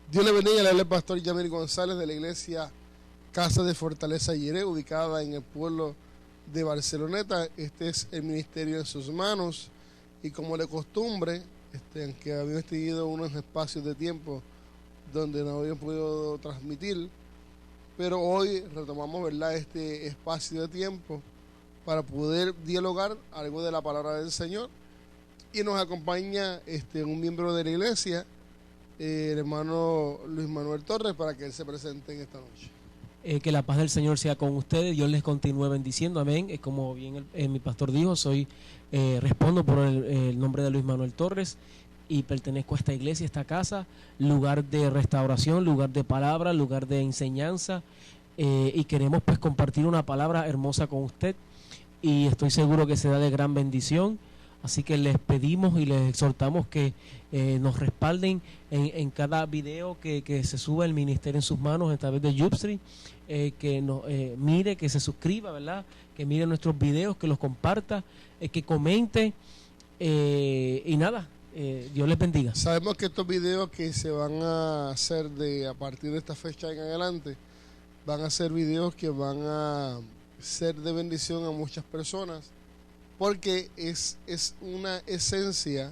Dios le bendiga, le habla el pastor Yamir González de la iglesia Casa de Fortaleza Jireh, ubicada en el pueblo de Barceloneta. Este es el ministerio en sus manos y como de costumbre, aunque habíamos tenido unos espacios de tiempo donde no habíamos podido transmitir, pero hoy retomamos, ¿verdad?, este espacio de tiempo para poder dialogar algo de la palabra del Señor. Y nos acompaña un miembro de la iglesia, el hermano Luis Manuel Torres, para que él se presente en esta noche. Que la paz del Señor sea con ustedes, Dios les continúe bendiciendo, amén. Como bien mi pastor dijo, respondo por el nombre de Luis Manuel Torres y pertenezco a esta iglesia, esta casa, lugar de restauración, lugar de palabra, lugar de enseñanza, y queremos pues compartir una palabra hermosa con usted y estoy seguro que será de gran bendición. Así que les pedimos y les exhortamos que nos respalden en cada video que se suba el ministerio en sus manos a través de YouStream, que nos mire, que se suscriba, ¿verdad? Que mire nuestros videos, que los comparta, que comente y nada, Dios les bendiga. Sabemos que estos videos que se van a hacer a partir de esta fecha en adelante, van a ser videos que van a ser de bendición a muchas personas, porque es una esencia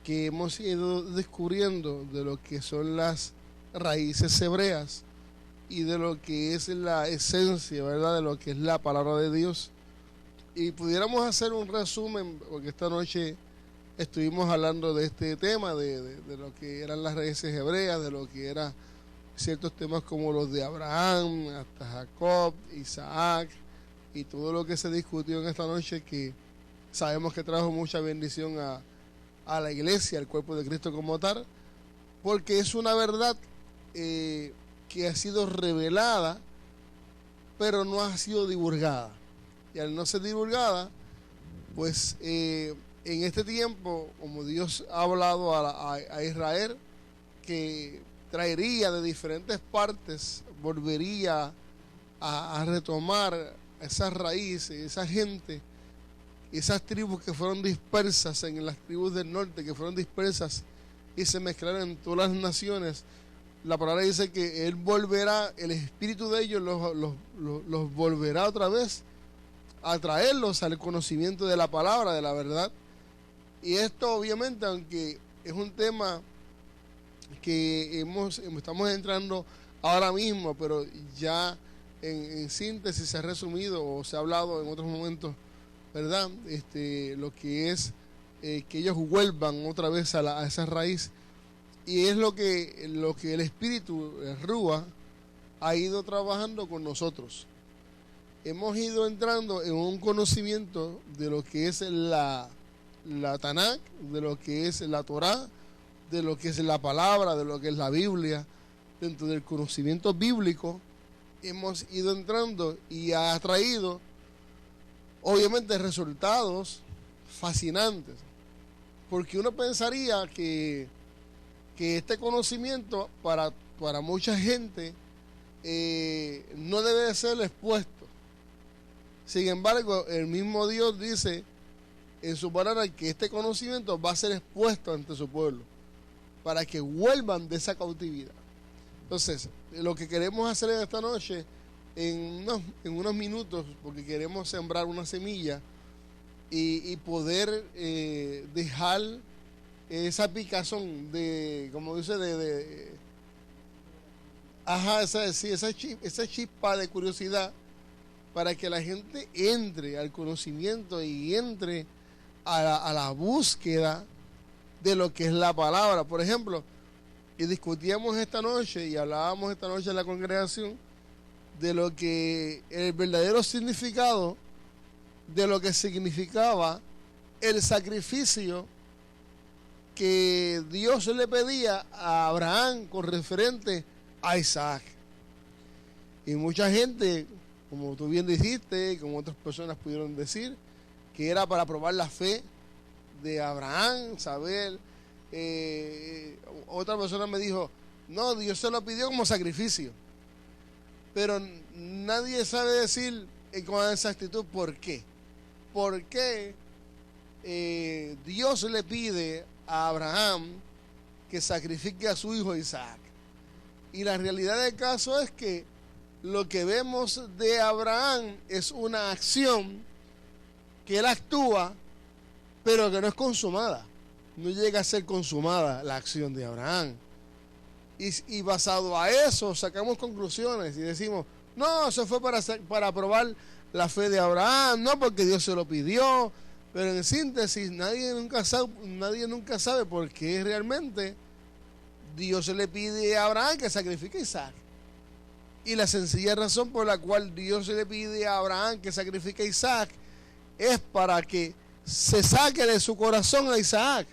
que hemos ido descubriendo de lo que son las raíces hebreas y de lo que es la esencia, ¿verdad?, de lo que es la palabra de Dios. Y pudiéramos hacer un resumen, porque esta noche estuvimos hablando de este tema, de lo que eran las raíces hebreas, de lo que eran ciertos temas como los de Abraham, hasta Jacob, Isaac, y todo lo que se discutió en esta noche, que sabemos que trajo mucha bendición a la iglesia, al cuerpo de Cristo como tal, porque es una verdad que ha sido revelada, pero no ha sido divulgada. Y al no ser divulgada, pues en este tiempo, como Dios ha hablado a Israel, que traería de diferentes partes, volvería a retomar esas raíces, esa gente, esas tribus que fueron dispersas en las tribus del norte, que fueron dispersas y se mezclaron en todas las naciones. La palabra dice que Él volverá, el espíritu de ellos los volverá otra vez a traerlos al conocimiento de la palabra, de la verdad. Y esto obviamente, aunque es un tema que estamos entrando ahora mismo, pero ya en síntesis se ha resumido o se ha hablado en otros momentos, ¿verdad? Lo que es que ellos vuelvan otra vez a esa raíz, y es lo que el Espíritu, el Rúa, ha ido trabajando con nosotros. Hemos ido entrando en un conocimiento de lo que es la Tanakh, de lo que es la Torá, de lo que es la palabra, de lo que es la Biblia. Dentro del conocimiento bíblico hemos ido entrando y ha traído obviamente resultados fascinantes, porque uno pensaría que este conocimiento para mucha gente no debe de ser expuesto. Sin embargo, el mismo Dios dice en su palabra que este conocimiento va a ser expuesto ante su pueblo para que vuelvan de esa cautividad. Entonces, lo que queremos hacer en esta noche, en unos minutos, porque queremos sembrar una semilla y poder dejar esa picazón de, como dice, esa chispa de curiosidad, para que la gente entre al conocimiento y entre a la búsqueda de lo que es la palabra. Por ejemplo, y discutíamos esta noche y hablábamos esta noche en la congregación de lo que el verdadero significado de lo que significaba el sacrificio que Dios le pedía a Abraham con referente a Isaac. Y mucha gente, como tú bien dijiste, como otras personas pudieron decir, que era para probar la fe de Abraham, saber. Otra persona me dijo, no, Dios se lo pidió como sacrificio. Pero nadie sabe decir con exactitud por qué. ¿Por qué Dios le pide a Abraham que sacrifique a su hijo Isaac? Y la realidad del caso es que lo que vemos de Abraham es una acción que él actúa, pero que no es consumada. No llega a ser consumada la acción de Abraham. Y basado a eso sacamos conclusiones y decimos, no, eso fue para probar la fe de Abraham, no porque Dios se lo pidió. Pero en síntesis, nadie nunca sabe por qué realmente Dios le pide a Abraham que sacrifique a Isaac. Y la sencilla razón por la cual Dios le pide a Abraham que sacrifique a Isaac es para que se saque de su corazón a Isaac.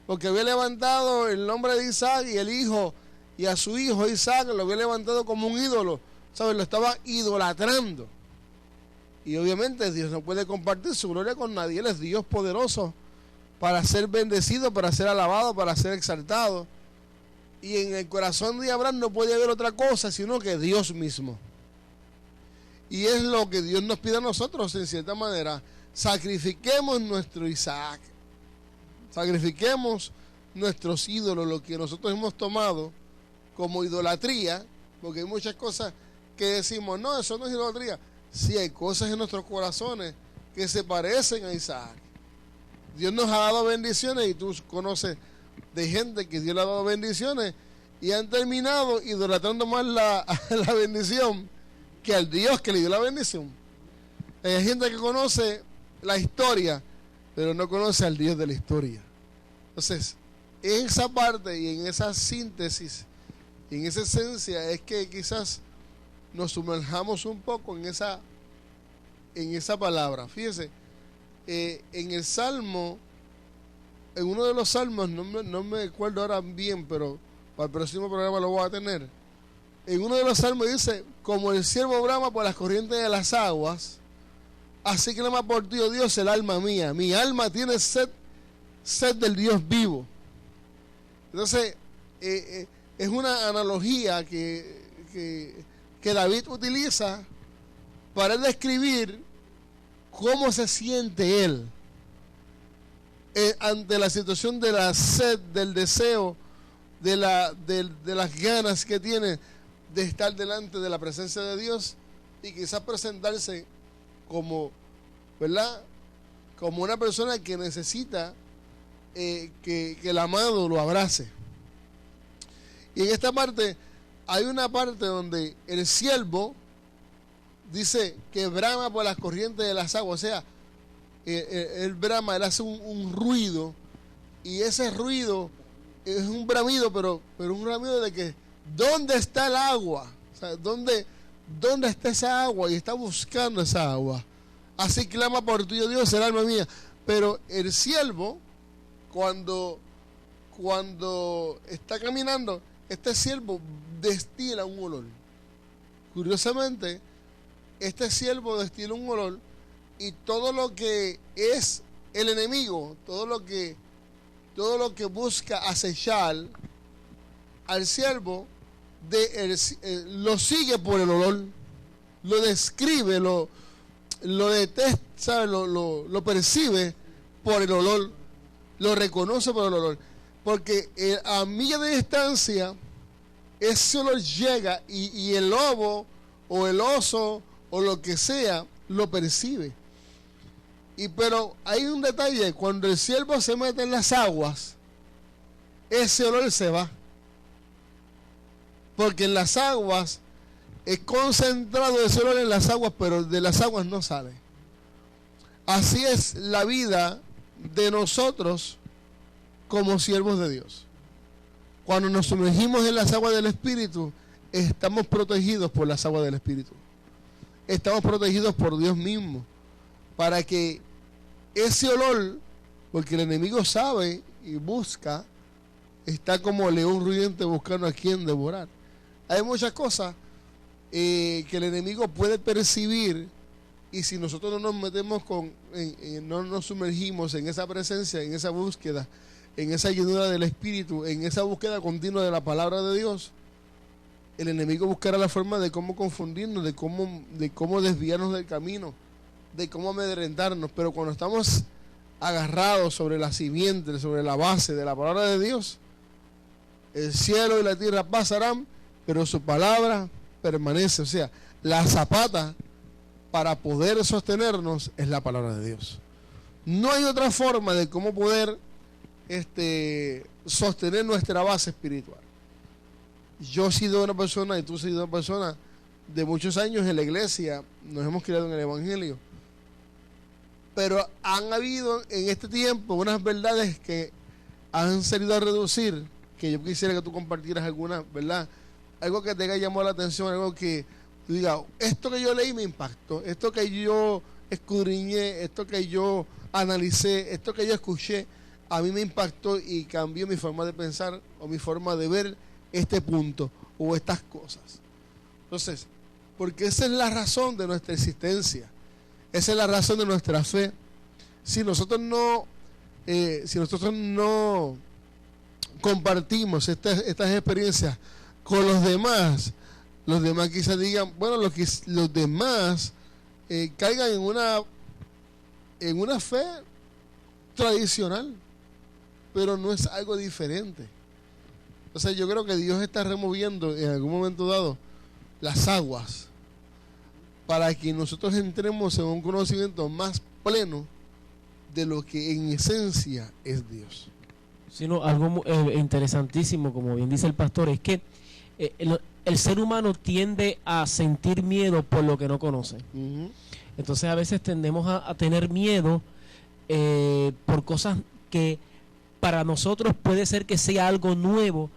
Porque había levantado el nombre de Isaac y el hijo, y a su hijo Isaac lo había levantado como un ídolo. ¿Sabes? Lo estaba idolatrando. Y obviamente Dios no puede compartir su gloria con nadie. Él es Dios poderoso para ser bendecido, para ser alabado, para ser exaltado. Y en el corazón de Abraham no puede haber otra cosa sino que Dios mismo. Y es lo que Dios nos pide a nosotros en cierta manera. Sacrifiquemos nuestro Isaac. Sacrifiquemos nuestros ídolos, lo que nosotros hemos tomado como idolatría, porque hay muchas cosas que decimos, no, eso no es idolatría. Sí, hay cosas en nuestros corazones que se parecen a Isaac. Dios nos ha dado bendiciones y tú conoces de gente que Dios le ha dado bendiciones y han terminado idolatrando más la bendición que al Dios que le dio la bendición. Hay gente que conoce la historia, pero no conoce al Dios de la historia. Entonces, en esa parte y en esa síntesis, en esa esencia, es que quizás nos sumerjamos un poco en esa palabra. Fíjese, en el Salmo, en uno de los salmos, no me acuerdo ahora bien, pero para el próximo programa lo voy a tener. En uno de los salmos dice, como el ciervo brama por las corrientes de las aguas, así clama por ti, oh Dios, el alma mía. Mi alma tiene sed del Dios vivo. Entonces, es una analogía que David utiliza para describir cómo se siente él ante la situación de la sed, del deseo, de las ganas que tiene de estar delante de la presencia de Dios y quizás presentarse como, ¿verdad?, como una persona que necesita que el amado lo abrace. Y en esta parte hay una parte donde el siervo dice que brama por las corrientes de las aguas. O sea, él brama, él hace un ruido, y ese ruido es un bramido, pero un bramido de que ¿dónde está el agua? O sea, ¿dónde está esa agua? Y está buscando esa agua. Así clama por ti, oh Dios, el alma mía. Pero el siervo, cuando está caminando, este siervo destila un olor. Curiosamente, este siervo destila un olor, y todo lo que es el enemigo, todo lo que busca acechar al siervo, lo sigue por el olor, lo describe, lo detesta, ¿sabe? Lo percibe por el olor, lo reconoce por el olor, porque a millas de distancia ese olor llega, y el lobo o el oso o lo que sea lo percibe. Pero hay un detalle: cuando el siervo se mete en las aguas, ese olor se va, porque en las aguas es concentrado ese olor en las aguas, pero de las aguas no sale. Así es la vida de nosotros como siervos de Dios. Cuando nos sumergimos en las aguas del Espíritu, estamos protegidos por las aguas del Espíritu. Estamos protegidos por Dios mismo, para que ese olor, porque el enemigo sabe y busca, está como león rugiente buscando a quien devorar. Hay muchas cosas que el enemigo puede percibir, y si nosotros no nos metemos no nos sumergimos en esa presencia, en esa búsqueda, en esa llenura del Espíritu, en esa búsqueda continua de la palabra de Dios, el enemigo buscará la forma de cómo confundirnos, de cómo desviarnos del camino, de cómo amedrentarnos. Pero cuando estamos agarrados sobre la simiente, sobre la base de la palabra de Dios, el cielo y la tierra pasarán, pero su palabra permanece. O sea, la zapata para poder sostenernos es la palabra de Dios. No hay otra forma de cómo poder sostener nuestra base espiritual. Yo he sido una persona y tú has sido una persona de muchos años en la iglesia, nos hemos criado en el Evangelio, pero han habido en este tiempo unas verdades que han salido a reducir, que yo quisiera que tú compartieras alguna, ¿verdad? Algo que te haya llamado la atención, algo que tú digas, esto que yo leí me impactó, esto que yo escudriñé, esto que yo analicé, esto que yo escuché, a mí me impactó y cambió mi forma de pensar o mi forma de ver este punto o estas cosas. Entonces, porque esa es la razón de nuestra existencia, esa es la razón de nuestra fe. Si nosotros no compartimos estas experiencias con los demás quizás digan, bueno, los demás caigan en una fe tradicional, pero no es algo diferente. O sea, yo creo que Dios está removiendo en algún momento dado las aguas para que nosotros entremos en un conocimiento más pleno de lo que en esencia es Dios. Sino algo interesantísimo, como bien dice el pastor, es que el ser humano tiende a sentir miedo por lo que no conoce. Entonces a veces tendemos a tener miedo por cosas que para nosotros puede ser que sea algo nuevo,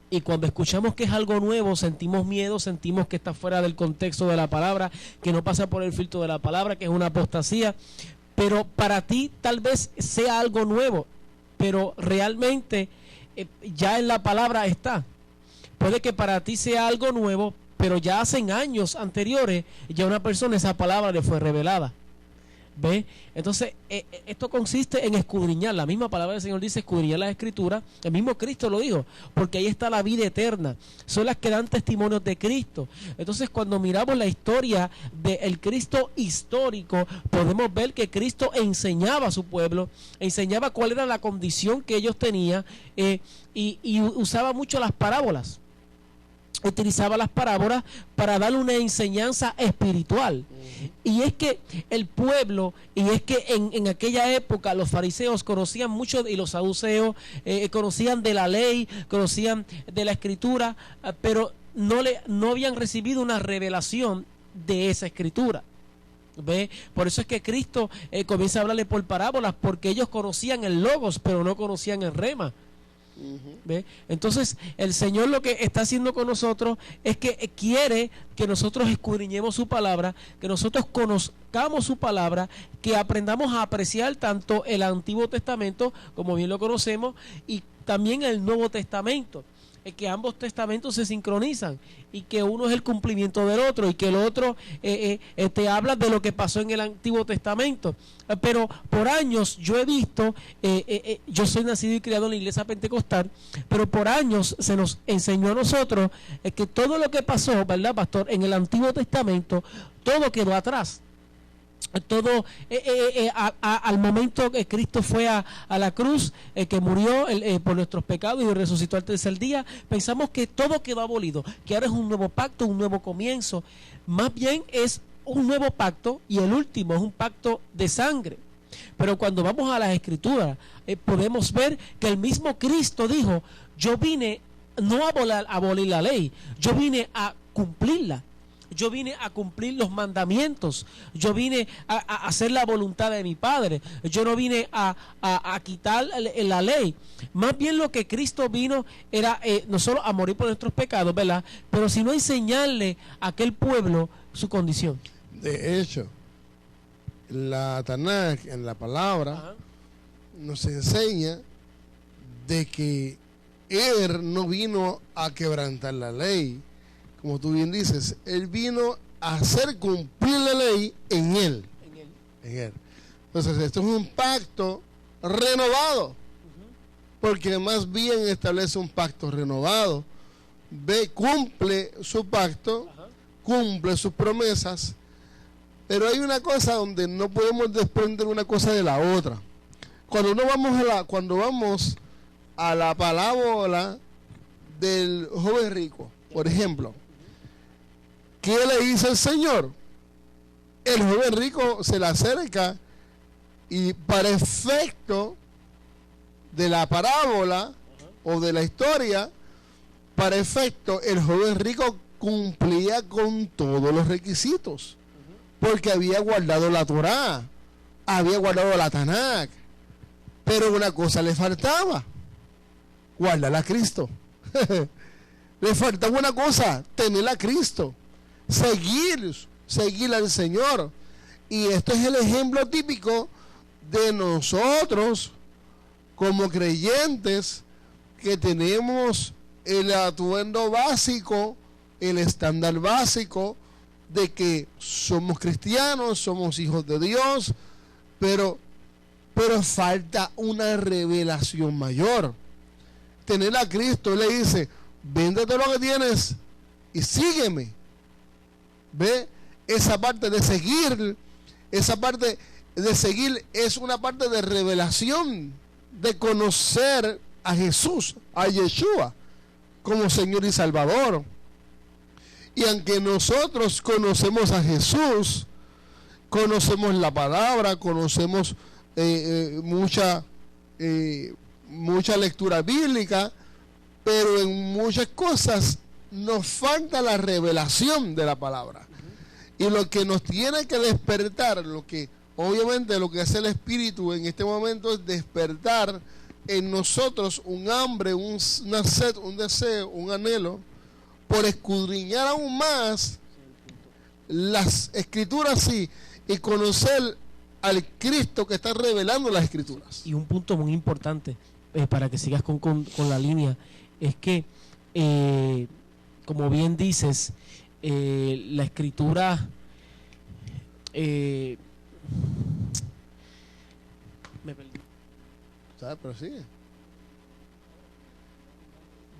y cuando escuchamos que es algo nuevo sentimos miedo, sentimos que está fuera del contexto de la palabra, que no pasa por el filtro de la palabra, que es una apostasía. Pero para ti tal vez sea algo nuevo, pero realmente ya en la palabra está. Puede que para ti sea algo nuevo, pero ya hace años anteriores ya a una persona esa palabra le fue revelada. ¿Ve? Entonces, esto consiste en escudriñar. La misma palabra del Señor dice escudriñar las Escrituras. El mismo Cristo lo dijo, porque ahí está la vida eterna. Son las que dan testimonios de Cristo. Entonces, cuando miramos la historia del Cristo histórico, podemos ver que Cristo enseñaba a su pueblo, enseñaba cuál era la condición que ellos tenían, y usaba mucho las parábolas. Utilizaba las parábolas para darle una enseñanza espiritual. Y es que el pueblo, y es que en aquella época los fariseos conocían mucho, y los saduceos conocían de la ley, conocían de la escritura, pero no habían recibido una revelación de esa escritura. ¿Ve? Por eso es que Cristo comienza a hablarle por parábolas, porque ellos conocían el logos, pero no conocían el rema. ¿Ve? Entonces el Señor lo que está haciendo con nosotros es que quiere que nosotros escudriñemos su palabra, que nosotros conozcamos su palabra, que aprendamos a apreciar tanto el Antiguo Testamento, como bien lo conocemos, y también el Nuevo Testamento, que ambos testamentos se sincronizan y que uno es el cumplimiento del otro, y que el otro te habla de lo que pasó en el Antiguo Testamento. Pero por años yo he visto, yo soy nacido y criado en la iglesia pentecostal, pero por años se nos enseñó a nosotros que todo lo que pasó, ¿verdad, pastor?, en el Antiguo Testamento, todo quedó atrás. Todo al momento que Cristo fue a la cruz, que murió por nuestros pecados y resucitó al tercer día, pensamos que todo quedó abolido, que ahora es un nuevo pacto, un nuevo comienzo. Más bien es un nuevo pacto, y el último es un pacto de sangre. Pero cuando vamos a las Escrituras, podemos ver que el mismo Cristo dijo: yo vine no a abolir la ley, yo vine a cumplirla. Yo vine a cumplir los mandamientos. Yo vine a hacer la voluntad de mi Padre. Yo no vine a quitar la ley. Más bien lo que Cristo vino era no solo a morir por nuestros pecados, ¿verdad?, pero sino a enseñarle a aquel pueblo su condición. De hecho, la Tanakh, en la palabra, nos enseña de que Él no vino a quebrantar la ley. Como tú bien dices, Él vino a hacer cumplir la ley en Él. En Él. Entonces, esto es un pacto renovado. Porque más bien establece un pacto renovado. Cumple su pacto, cumple sus promesas. Pero hay una cosa donde no podemos desprender una cosa de la otra. Cuando vamos a la parábola del joven rico, Por ejemplo, ¿qué le dice el Señor? El joven rico se le acerca y para efecto de la parábola o de la historia, para efecto, el joven rico cumplía con todos los requisitos, porque había guardado la Torá, había guardado la Tanakh, pero una cosa le faltaba: guardar a Cristo. Le faltaba una cosa: tener a Cristo, seguir al Señor. Y esto es el ejemplo típico de nosotros como creyentes, que tenemos el atuendo básico, el estándar básico de que somos cristianos, somos hijos de Dios, pero falta una revelación mayor. Tener a Cristo, Él le dice: véndete lo que tienes y sígueme. ¿Ve? Esa parte de seguir, es una parte de revelación, de conocer a Jesús, a Yeshua, como Señor y Salvador. Y aunque nosotros conocemos a Jesús, conocemos la palabra, conocemos mucha lectura bíblica, pero en muchas cosas nos falta la revelación de la palabra. Y lo que nos tiene que despertar, obviamente lo que hace el Espíritu en este momento es despertar en nosotros un hambre, una sed, un deseo, un anhelo por escudriñar aún más las Escrituras y conocer al Cristo que está revelando las Escrituras. Y un punto muy importante, para que sigas con la línea, es que, como bien dices, la Escritura me perdí. ¿Sabes? Pero sigue.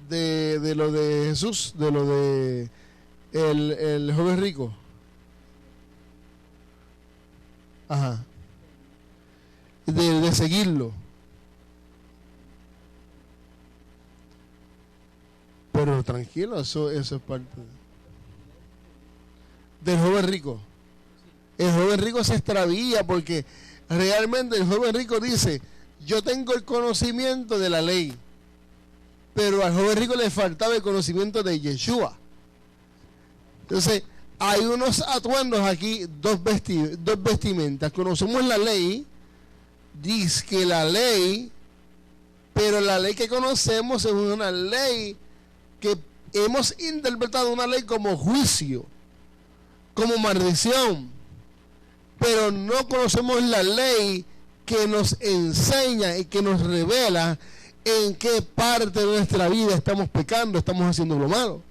De lo de Jesús, de lo de el joven rico. Ajá. De seguirlo. Pero tranquilo, eso es parte del joven rico. El joven rico se extravía porque realmente el joven rico dice: yo tengo el conocimiento de la ley, pero al joven rico le faltaba el conocimiento de Yeshua. Entonces, hay unos atuendos aquí, dos vestimentas. Conocemos la ley, dice que la ley, pero la ley que conocemos es una ley que hemos interpretado, una ley como juicio, como maldición, pero no conocemos la ley que nos enseña y que nos revela en qué parte de nuestra vida estamos pecando, estamos haciendo lo malo.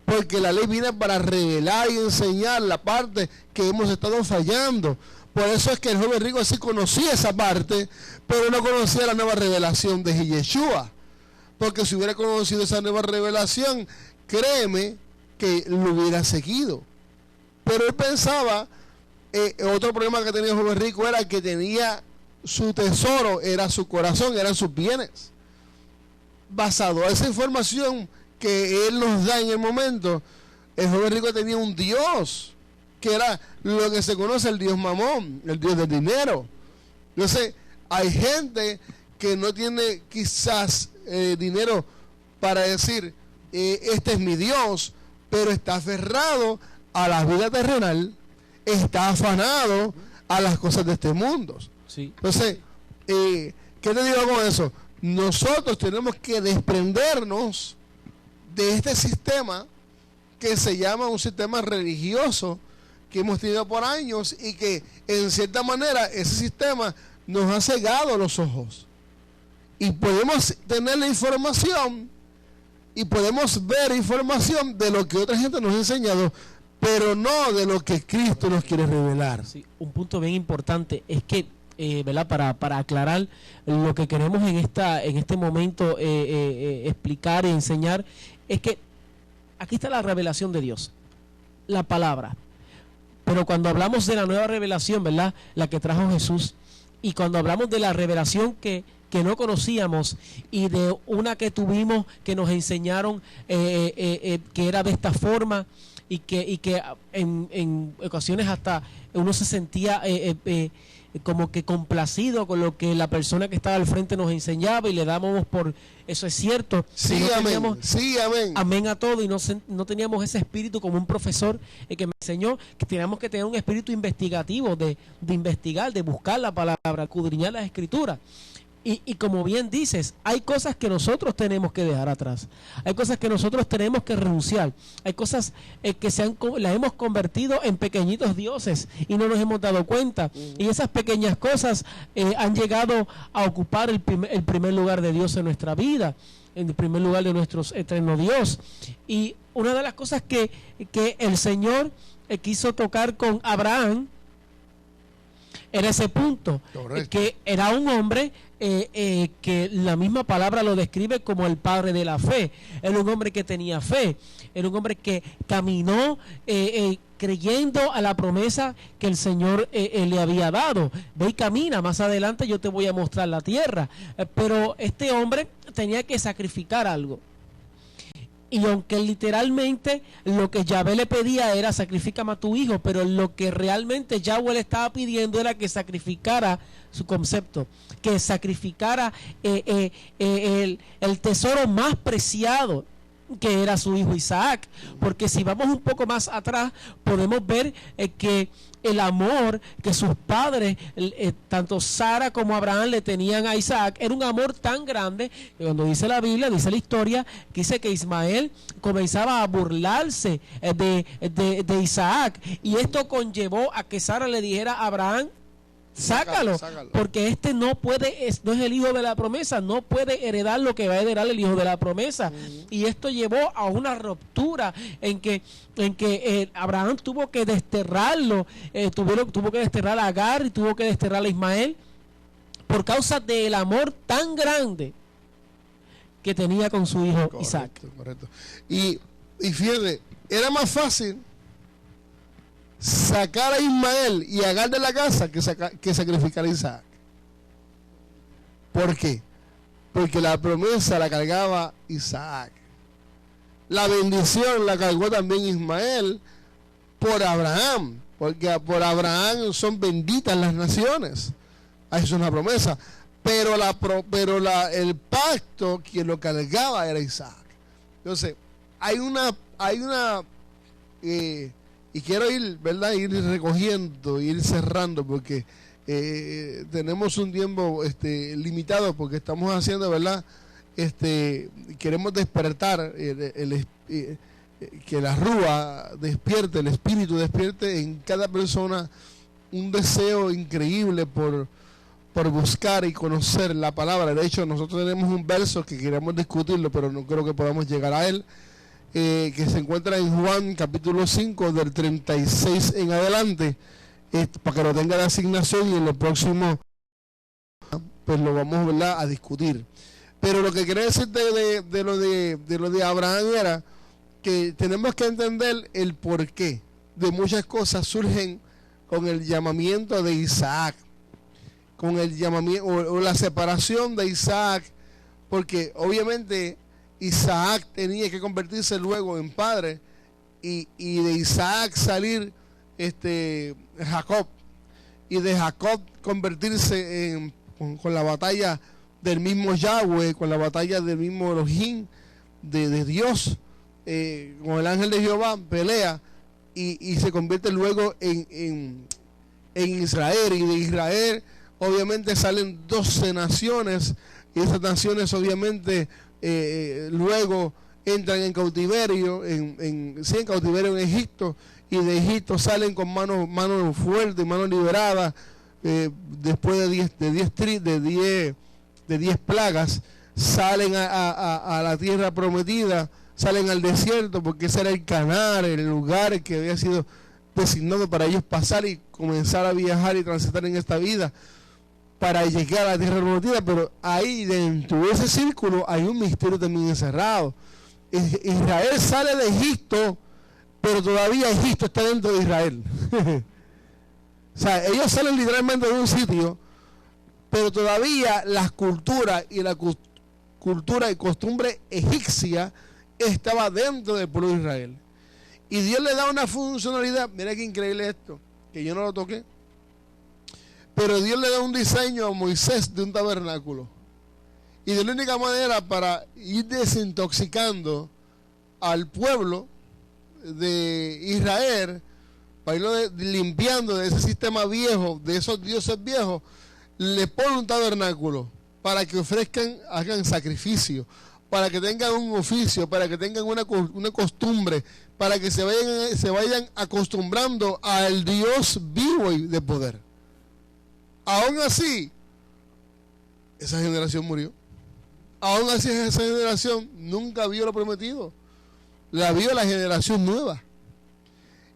Porque la ley viene para revelar y enseñar la parte que hemos estado fallando. Por eso es que el joven rico sí conocía esa parte, pero no conocía la nueva revelación de Yeshua. Porque si hubiera conocido esa nueva revelación, créeme que lo hubiera seguido. Pero él pensaba, otro problema que tenía el joven rico era que tenía su tesoro, era su corazón, eran sus bienes. Basado a esa información que él nos da en el momento, el joven rico tenía un Dios, que era lo que se conoce el Dios Mamón, el Dios del dinero. Entonces, hay gente que no tiene quizás dinero para decir, este es mi Dios, pero está aferrado a la vida terrenal, está afanado a las cosas de este mundo. Sí. Entonces, ¿qué te digo con eso? Nosotros tenemos que desprendernos de este sistema que se llama un sistema religioso que hemos tenido por años y que en cierta manera ese sistema nos ha cegado los ojos. Y podemos tener la información y podemos ver información de lo que otra gente nos ha enseñado, pero no de lo que Cristo nos quiere revelar. Sí, un punto bien importante es que, ¿verdad? Para aclarar lo que queremos en este momento explicar y enseñar, es que aquí está la revelación de Dios, la palabra. Pero cuando hablamos de la nueva revelación, ¿verdad? La que trajo Jesús, Y cuando hablamos de la revelación que no conocíamos y de una que tuvimos que nos enseñaron que era de esta forma y que en ocasiones hasta uno se sentía como que complacido con lo que la persona que estaba al frente nos enseñaba y le dábamos por eso es cierto. Sí, no amén. Sí, amén. Amén a todo y no teníamos ese espíritu como un profesor que me enseñó que teníamos que tener un espíritu investigativo de investigar, de buscar la palabra, escudriñar las escrituras. Y como bien dices, hay cosas que nosotros tenemos que dejar atrás. Hay cosas que nosotros tenemos que renunciar. Hay cosas que las hemos convertido en pequeñitos dioses y no nos hemos dado cuenta. Y esas pequeñas cosas han llegado a ocupar el primer lugar de Dios en nuestra vida, en el primer lugar de nuestro eterno Dios. Y una de las cosas que el Señor quiso tocar con Abraham era ese punto, que era un hombre que la misma palabra lo describe como el padre de la fe. Era un hombre que tenía fe, era un hombre que caminó creyendo a la promesa que el Señor le había dado. Ve y camina, más adelante yo te voy a mostrar la tierra. Pero este hombre tenía que sacrificar algo. Y aunque literalmente lo que Yahvé le pedía era sacrifícame a tu hijo, pero lo que realmente Yahvé le estaba pidiendo era que sacrificara su concepto, que sacrificara el tesoro más preciado, que era su hijo Isaac. Porque si vamos un poco más atrás podemos ver que el amor que sus padres, tanto Sara como Abraham, le tenían a Isaac, era un amor tan grande que cuando dice la Biblia, dice la historia, que dice que Ismael comenzaba a burlarse de Isaac, y esto conllevó a que Sara le dijera a Abraham: sácalo, porque este no es el hijo de la promesa, no puede heredar lo que va a heredar el hijo de la promesa. Y esto llevó a una ruptura en que Abraham tuvo que desterrarlo, tuvo que desterrar a Agar y tuvo que desterrar a Ismael por causa del amor tan grande que tenía con su hijo Isaac. Correcto. Y fíjate, era más fácil sacar a Ismael y a Agar de la casa que sacrificar a Isaac. ¿Por qué? Porque la promesa la cargaba Isaac. La bendición la cargó también Ismael por Abraham, porque por Abraham son benditas las naciones. Eso es una promesa. Pero el pacto quien lo cargaba era Isaac. Entonces, hay una y quiero ir recogiendo, ir cerrando, porque tenemos un tiempo limitado, porque estamos haciendo, ¿verdad? Queremos despertar, que la rúa despierte, el espíritu despierte en cada persona un deseo increíble por buscar y conocer la palabra. De hecho, nosotros tenemos un verso que queremos discutirlo, pero no creo que podamos llegar a él. Que se encuentra en Juan capítulo 5 del 36 en adelante, para que lo tenga de asignación, y en lo próximo pues lo vamos, ¿verdad?, a discutir. Pero lo que quería decir de lo de Abraham era que tenemos que entender el porqué de muchas cosas surgen con el llamamiento de Isaac, con el llamamiento o la separación de Isaac, porque obviamente Isaac tenía que convertirse luego en padre, y de Isaac salir Jacob, y de Jacob convertirse con la batalla del mismo Yahweh, con la batalla del mismo Elohim, de Dios, con el ángel de Jehová pelea, y se convierte luego en Israel, y de Israel obviamente salen 12 naciones, y esas naciones obviamente luego entran en cautiverio, en cautiverio en Egipto, y de Egipto salen con manos fuertes, manos liberadas, después de 10 plagas, salen a la tierra prometida, salen al desierto, porque ese era el Canaán, el lugar que había sido designado para ellos pasar y comenzar a viajar y transitar en esta vida, para llegar a la tierra prometida. Pero ahí dentro de ese círculo hay un misterio también encerrado. Israel sale de Egipto, pero todavía Egipto está dentro de Israel. O sea, ellos salen literalmente de un sitio, pero todavía las culturas y la cultura y costumbre egipcia estaba dentro del pueblo de Israel. Y Dios le da una funcionalidad, mira qué increíble esto, que yo no lo toqué, pero Dios le da un diseño a Moisés de un tabernáculo. Y de la única manera para ir desintoxicando al pueblo de Israel, para irlo limpiando de ese sistema viejo, de esos dioses viejos, le pone un tabernáculo para que ofrezcan, hagan sacrificio, para que tengan un oficio, para que tengan una costumbre, para que se vayan acostumbrando al Dios vivo y de poder. Aún así, esa generación murió. Aún así, esa generación nunca vio lo prometido. La vio la generación nueva.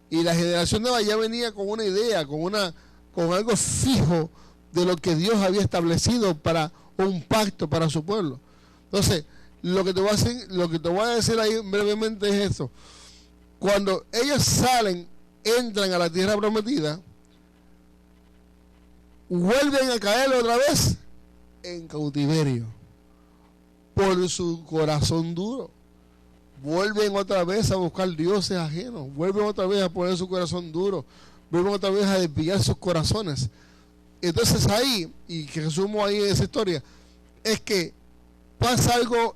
Y la generación nueva ya venía con una idea, con algo fijo de lo que Dios había establecido para un pacto para su pueblo. Entonces, lo que te voy a decir ahí brevemente es esto. Cuando ellos entran a la tierra prometida, vuelven a caer otra vez en cautiverio por su corazón duro. Vuelven otra vez a buscar dioses ajenos, vuelven otra vez a poner su corazón duro, vuelven otra vez a desviar sus corazones. Entonces ahí, y que resumo ahí esa historia, es que pasa algo,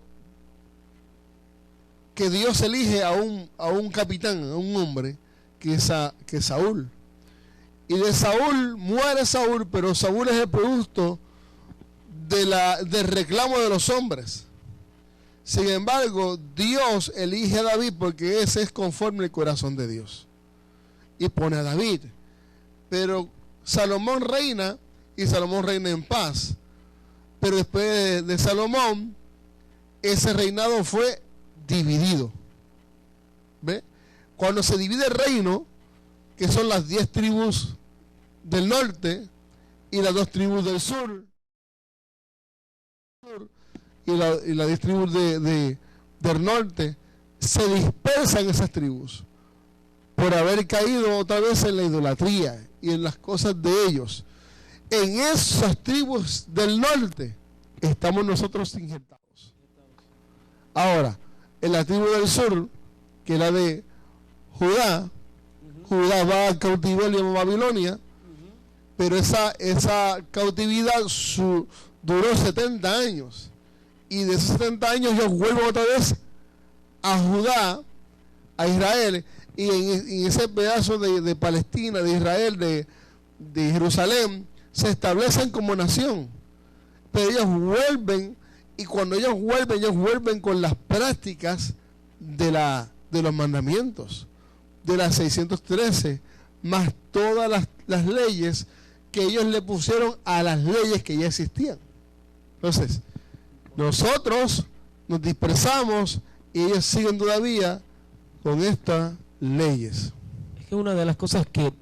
que Dios elige a un capitán, a un hombre, que es Saúl. Y de Saúl muere Saúl, pero Saúl es el producto del reclamo de los hombres. Sin embargo, Dios elige a David porque ese es conforme al corazón de Dios. Y pone a David. Pero Salomón reina, y Salomón reina en paz. Pero después de Salomón, ese reinado fue dividido. ¿Ve? Cuando se divide el reino, que son las 10 tribus del norte y las 2 tribus del sur, y las 10 tribus del norte, se dispersan esas tribus por haber caído otra vez en la idolatría y en las cosas de ellos. En esas tribus del norte estamos nosotros injertados. Ahora, en la tribu del sur, que es la de Judá, Judá va al cautiverio en Babilonia, pero esa cautividad duró 70 años. Y de esos 70 años ellos vuelven otra vez a Judá, a Israel, y en ese pedazo de Palestina, de Israel, de Jerusalén, se establecen como nación. Pero ellos vuelven, y cuando ellos vuelven con las prácticas de los mandamientos, de las 613, más todas las leyes que ellos le pusieron a las leyes que ya existían. Entonces, nosotros nos dispersamos y ellos siguen todavía con estas leyes. Es que una de las cosas que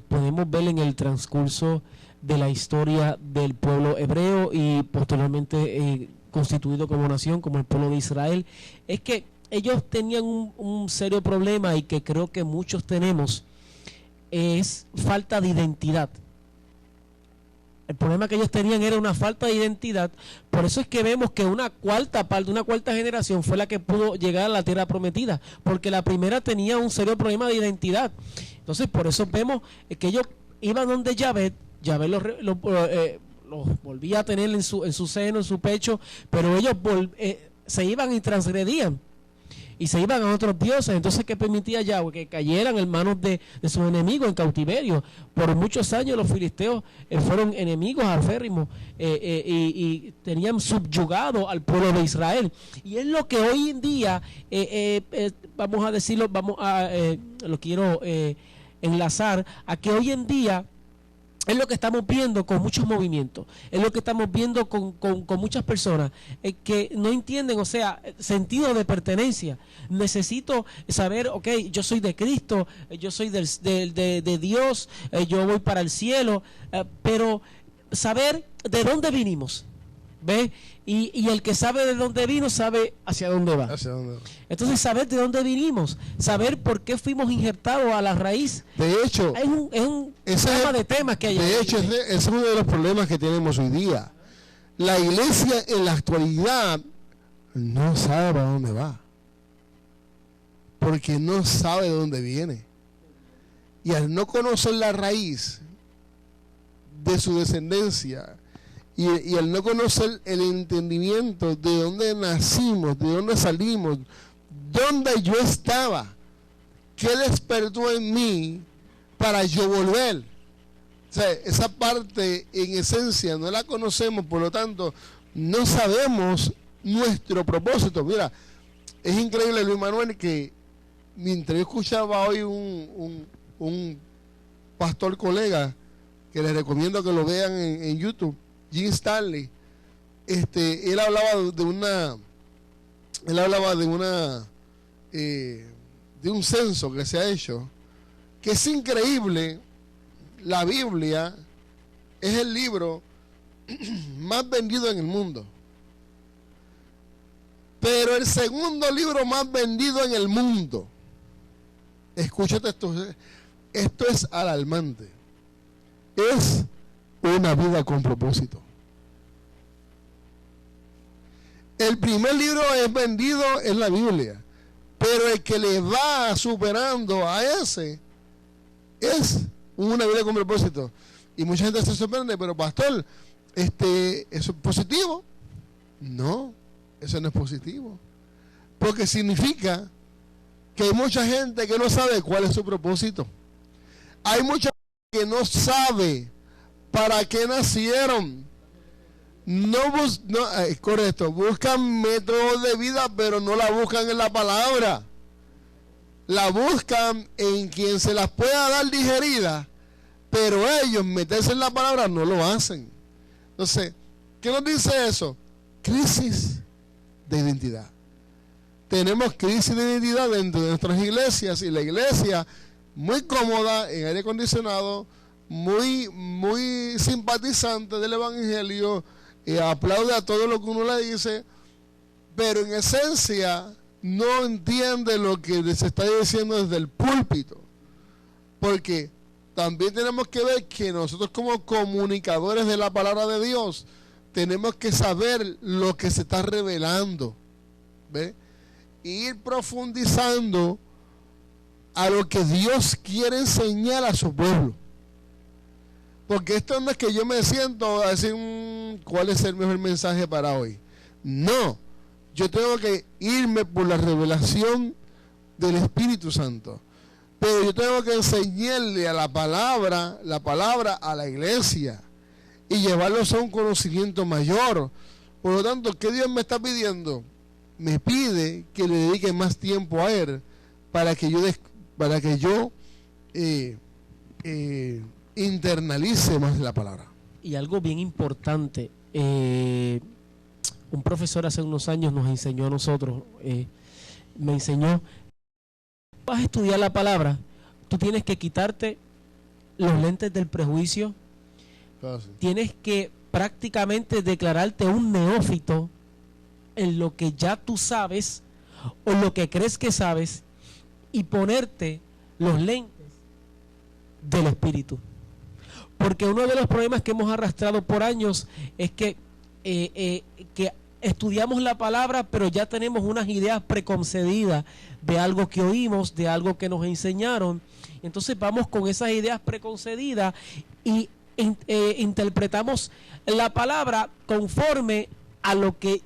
podemos ver en el transcurso de la historia del pueblo hebreo y posteriormente constituido como nación, como el pueblo de Israel, es que ellos tenían un serio problema, y que creo que muchos tenemos, es falta de identidad. El problema que ellos tenían era una falta de identidad. Por eso es que vemos que una cuarta generación fue la que pudo llegar a la tierra prometida, porque la primera tenía un serio problema de identidad. Entonces, por eso vemos que ellos iban donde Yahvé los volvía a tener en su seno, en su pecho, pero ellos se iban y transgredían y se iban a otros dioses. Entonces, ¿qué permitía Yahweh? Que cayeran en manos de sus enemigos en cautiverio. Por muchos años los filisteos fueron enemigos acérrimos y tenían subyugado al pueblo de Israel. Y es lo que hoy en día, vamos a decirlo, lo quiero enlazar a que hoy en día es lo que estamos viendo con muchos movimientos, es lo que estamos viendo con muchas personas que no entienden, o sea, sentido de pertenencia. Necesito saber, ok, yo soy de Cristo, yo soy de Dios, yo voy para el cielo, pero saber de dónde vinimos, ¿Ves? Y el que sabe de dónde vino, sabe hacia dónde va. ¿Hacia dónde va? Entonces, saber de dónde vinimos, saber por qué fuimos injertados a la raíz. De hecho, es un tema de temas que hay. De hecho, ese es uno de los problemas que tenemos hoy día. La iglesia en la actualidad no sabe para dónde va, porque no sabe de dónde viene. Y al no conocer la raíz de su descendencia, y al no conocer el entendimiento de dónde nacimos, de dónde salimos, dónde yo estaba, qué despertó en mí para yo volver. O sea, esa parte en esencia no la conocemos, por lo tanto no sabemos nuestro propósito. Mira, es increíble, Luis Manuel, que mientras yo escuchaba hoy un pastor colega, que les recomiendo que lo vean en YouTube, Jim Stanley, él hablaba de un censo que se ha hecho, que es increíble. La Biblia es el libro más vendido en el mundo, pero el segundo libro más vendido en el mundo, escúchate esto es alarmante, es Una vida con propósito. El primer libro es vendido en la Biblia, pero el que le va superando a ese es Una vida con propósito. Y mucha gente se sorprende, pero pastor, ¿eso es positivo? No, eso no es positivo, porque significa que hay mucha gente que no sabe cuál es su propósito. Hay mucha gente que no sabe para qué nacieron. Es correcto, buscan métodos de vida, pero no la buscan en la palabra. La buscan en quien se las pueda dar digerida, pero ellos meterse en la palabra no lo hacen. Entonces, ¿qué nos dice eso? Crisis de identidad. Tenemos crisis de identidad dentro de nuestras iglesias, y la iglesia muy cómoda en aire acondicionado, muy simpatizante del evangelio, aplaude a todo lo que uno le dice, pero en esencia no entiende lo que se está diciendo desde el púlpito. Porque también tenemos que ver que nosotros, como comunicadores de la palabra de Dios, tenemos que saber lo que se está revelando, ¿ve? Ir profundizando a lo que Dios quiere enseñar a su pueblo. Porque esto no es que yo me siento a decir cuál es el mejor mensaje para hoy. No, yo tengo que irme por la revelación del Espíritu Santo. Pero yo tengo que enseñarle a la palabra a la iglesia y llevarlos a un conocimiento mayor. Por lo tanto, ¿qué Dios me está pidiendo? Me pide que le dedique más tiempo a Él para que yo internalice más la palabra. Y algo bien importante, un profesor hace unos años nos enseñó a nosotros, me enseñó: vas a estudiar la palabra, tú tienes que quitarte los lentes del prejuicio, tienes que prácticamente declararte un neófito en lo que ya tú sabes o lo que crees que sabes, y ponerte los lentes del Espíritu. Porque uno de los problemas que hemos arrastrado por años es que estudiamos la palabra, pero ya tenemos unas ideas preconcebidas de algo que oímos, de algo que nos enseñaron. Entonces vamos con esas ideas preconcebidas y interpretamos la palabra conforme a lo que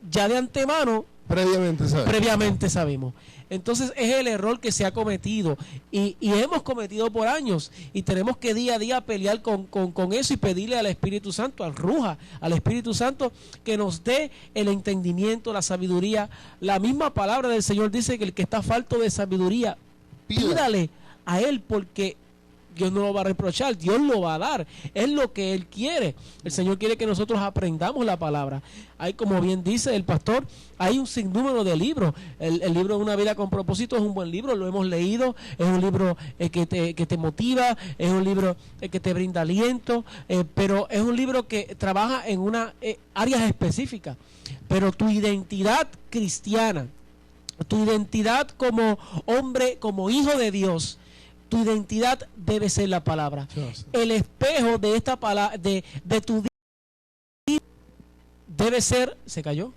ya de antemano previamente sabemos. Entonces es el error que se ha cometido y hemos cometido por años, y tenemos que día a día pelear con eso y pedirle al Espíritu Santo, al Espíritu Santo, que nos dé el entendimiento, la sabiduría. La misma palabra del Señor dice que el que está falto de sabiduría, pídale a Él, porque Dios no lo va a reprochar, Dios lo va a dar, es lo que Él quiere. El Señor quiere que nosotros aprendamos la palabra. Hay, como bien dice el pastor, hay un sinnúmero de libros. El libro de Una vida con propósito es un buen libro, lo hemos leído, es un libro que te motiva, es un libro que te brinda aliento, pero es un libro que trabaja en una áreas específicas. Pero tu identidad cristiana, tu identidad como hombre, como hijo de Dios, tu identidad debe ser la palabra. El espejo de esta palabra, de tu vida, debe ser, ¿se cayó?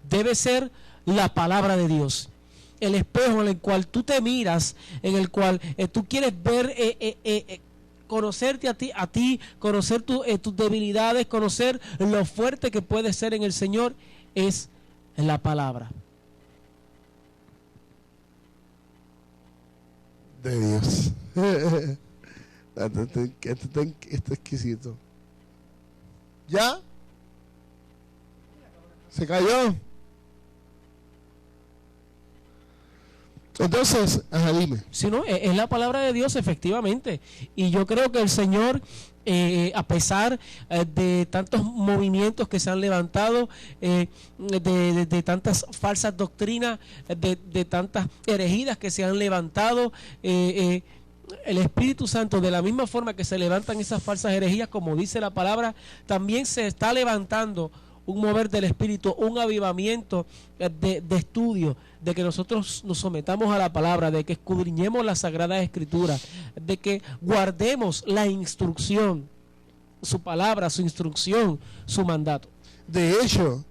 Debe ser la palabra de Dios. El espejo en el cual tú te miras, en el cual tú quieres ver, conocerte a ti, conocer tus debilidades, conocer lo fuerte que puedes ser en el Señor, es la palabra de Dios. Esto es exquisito. ¿Ya? ¿Se cayó? Entonces, dime. Si no, es la palabra de Dios, efectivamente. Y yo creo que el Señor, a pesar de tantos movimientos que se han levantado, de tantas falsas doctrinas, de tantas herejías que se han levantado, el Espíritu Santo, de la misma forma que se levantan esas falsas herejías, como dice la palabra, también se está levantando un mover del Espíritu, un avivamiento de estudio, de que nosotros nos sometamos a la palabra, de que escudriñemos las Sagradas Escrituras, de que guardemos la instrucción, su palabra, su instrucción, su mandato. De hecho,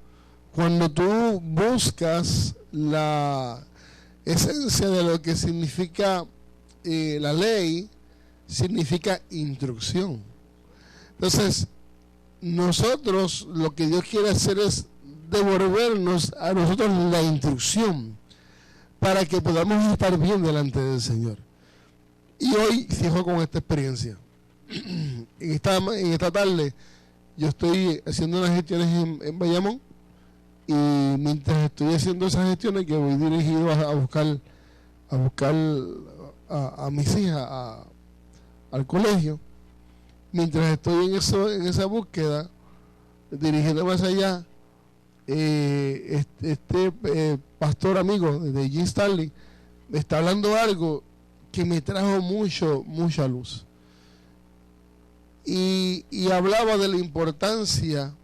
cuando tú buscas la esencia de lo que significa la ley, significa instrucción. Entonces, nosotros lo que Dios quiere hacer es devolvernos a nosotros la instrucción para que podamos estar bien delante del Señor. Y hoy fijo con esta experiencia. En esta tarde yo estoy haciendo unas gestiones en Bayamón, y mientras estoy haciendo esas gestiones, que voy dirigido a buscar a mis hijas al colegio, mientras estoy en esa búsqueda, dirigiéndome hacia allá, pastor amigo de Jim Stanley me está hablando algo que me trajo mucha luz, y hablaba de la importancia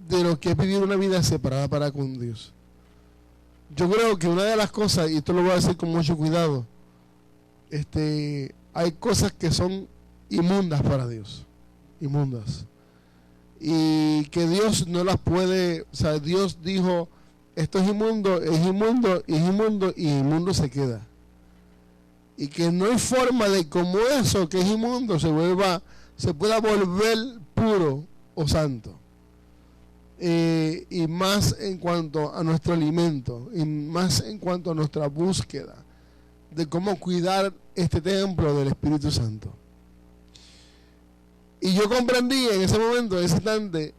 de lo que es vivir una vida separada para con Dios. Yo creo que una de las cosas, y esto lo voy a decir con mucho cuidado, hay cosas que son inmundas para Dios, inmundas, y que Dios no las puede, o sea, Dios dijo, esto es inmundo, y inmundo se queda, y que no hay forma de como eso que es inmundo se pueda volver puro o santo. Y más en cuanto a nuestro alimento, y más en cuanto a nuestra búsqueda de cómo cuidar este templo del Espíritu Santo. Y yo comprendí en ese momento, en ese instante,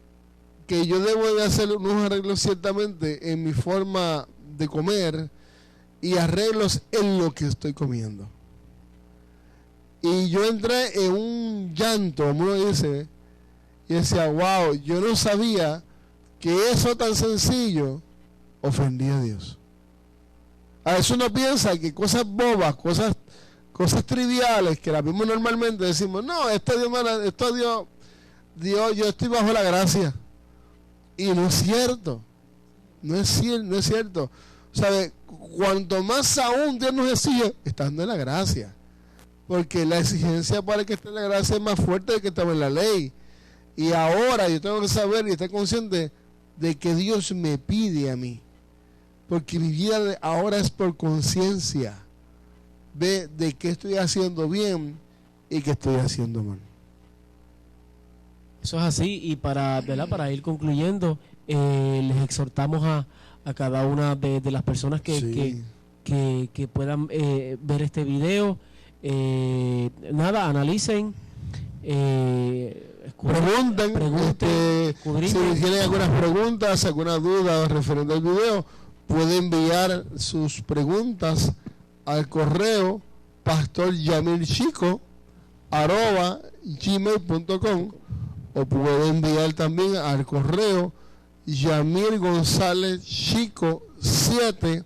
que yo debo de hacer unos arreglos ciertamente en mi forma de comer, y arreglos en lo que estoy comiendo. Y yo entré en un llanto, como uno dice, y decía, wow, yo no sabía que eso tan sencillo ofendía a Dios. A veces uno piensa que cosas bobas, cosas triviales, que las vemos normalmente, decimos, no, Dios, yo estoy bajo la gracia. Y no es cierto. No es cierto. ¿Sabe? Cuanto más aún Dios nos exige, estando en la gracia. Porque la exigencia para que esté en la gracia es más fuerte de que estaba en la ley. Y ahora yo tengo que saber y estar consciente de que Dios me pide a mí, porque mi vida ahora es por conciencia de qué estoy haciendo bien y qué estoy haciendo mal. Eso es así, y para ir concluyendo, les exhortamos a cada una de las personas que puedan ver este video, analicen, pregunten, si tienen algunas preguntas, alguna duda referente al video, pueden enviar sus preguntas al correo pastor Yamil Chico gmail.com, o puede enviar también al correo yamirgonzalezchico7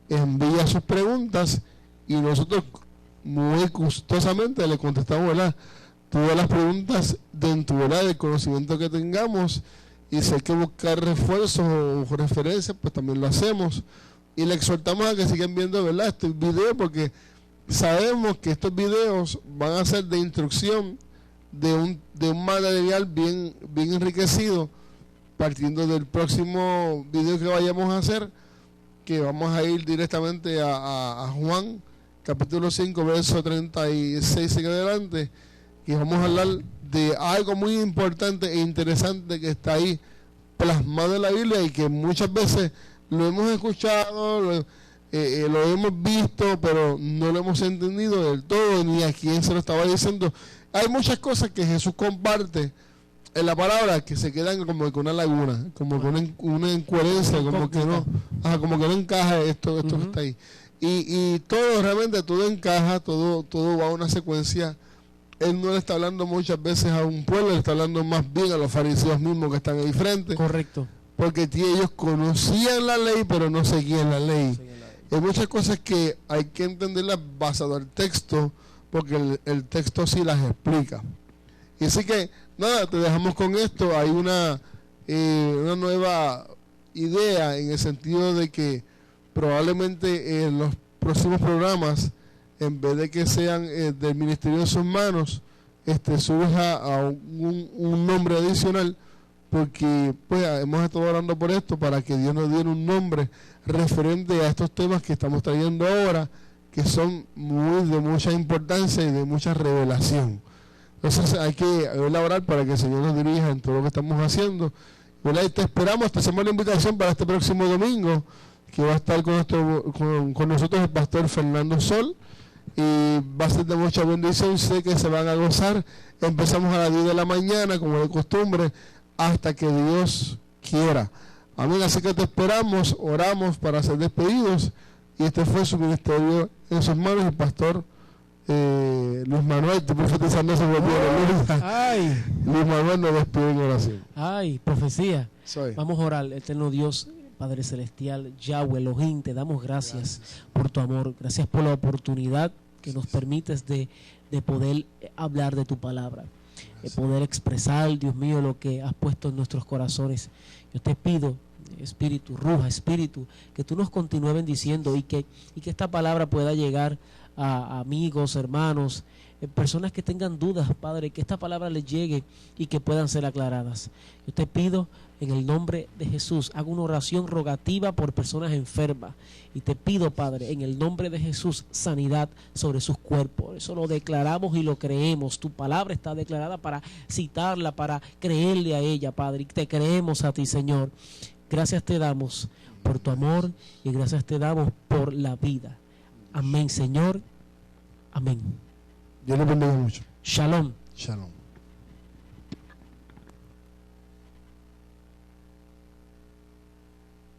envía sus preguntas y nosotros muy gustosamente le contestamos, ¿verdad?, todas las preguntas dentro, ¿verdad?, del conocimiento que tengamos, y si hay que buscar refuerzos o referencias, pues también lo hacemos, y le exhortamos a que sigan viendo, ¿verdad?, estos videos, porque sabemos que estos videos van a ser de instrucción de un material bien enriquecido, partiendo del próximo video que vayamos a hacer, que vamos a ir directamente a Juan capítulo 5 verso 36 en adelante, y vamos a hablar de algo muy importante e interesante que está ahí plasmado en la Biblia y que muchas veces lo hemos escuchado, lo hemos visto, pero no lo hemos entendido del todo, ni a quién se lo estaba diciendo. Hay muchas cosas que Jesús comparte en la palabra que se quedan como que una laguna, como que una incoherencia, como que no encaja esto que está ahí. Y todo, realmente todo encaja, todo va a una secuencia. Él no le está hablando muchas veces a un pueblo, le está hablando más bien a los fariseos mismos que están ahí frente. Correcto. Porque ellos conocían la ley, pero no seguían la ley. Hay muchas cosas que hay que entenderlas basado al texto, porque el texto sí las explica. Y así que, nada, te dejamos con esto. Hay una nueva idea en el sentido de que probablemente en los próximos programas, en vez de que sean del Ministerio de sus manos, surja a un nombre adicional, porque pues hemos estado orando por esto, para que Dios nos diera un nombre referente a estos temas que estamos trayendo ahora, que son de mucha importancia y de mucha revelación. Entonces hay que orar para que el Señor nos dirija en todo lo que estamos haciendo. ¿Verdad? Y te esperamos, te hacemos la invitación para este próximo domingo, que va a estar con nosotros el pastor Fernando Sol, y va a ser de mucha bendición. Sé que se van a gozar. Empezamos a las 10 de la mañana, como de costumbre, hasta que Dios quiera. Amén. Así que te esperamos, oramos para ser despedidos, y este fue su ministerio en sus manos, el pastor Luis Manuel. Estoy profetizando sobre Dios. Luis Manuel nos despide en oración. Ay, profecía. Vamos a orar. Eterno Dios, Padre Celestial, Yahweh, Elohim, te damos gracias por tu amor. Gracias por la oportunidad que nos permites de poder hablar de tu palabra, de poder expresar, Dios mío, lo que has puesto en nuestros corazones. Yo te pido, Espíritu, Ruja, Espíritu, que tú nos continúes bendiciendo y que esta palabra pueda llegar a amigos, hermanos, personas que tengan dudas, Padre, que esta palabra les llegue y que puedan ser aclaradas. Yo te pido en el nombre de Jesús, hago una oración rogativa por personas enfermas, y te pido, Padre, en el nombre de Jesús, sanidad sobre sus cuerpos. Eso lo declaramos y lo creemos. Tu palabra está declarada para citarla, para creerle a ella, Padre, y te creemos a ti, Señor. Gracias te damos por tu amor y gracias te damos por la vida. Amén, Señor. Amén. Dios le bendiga mucho. Shalom. Shalom.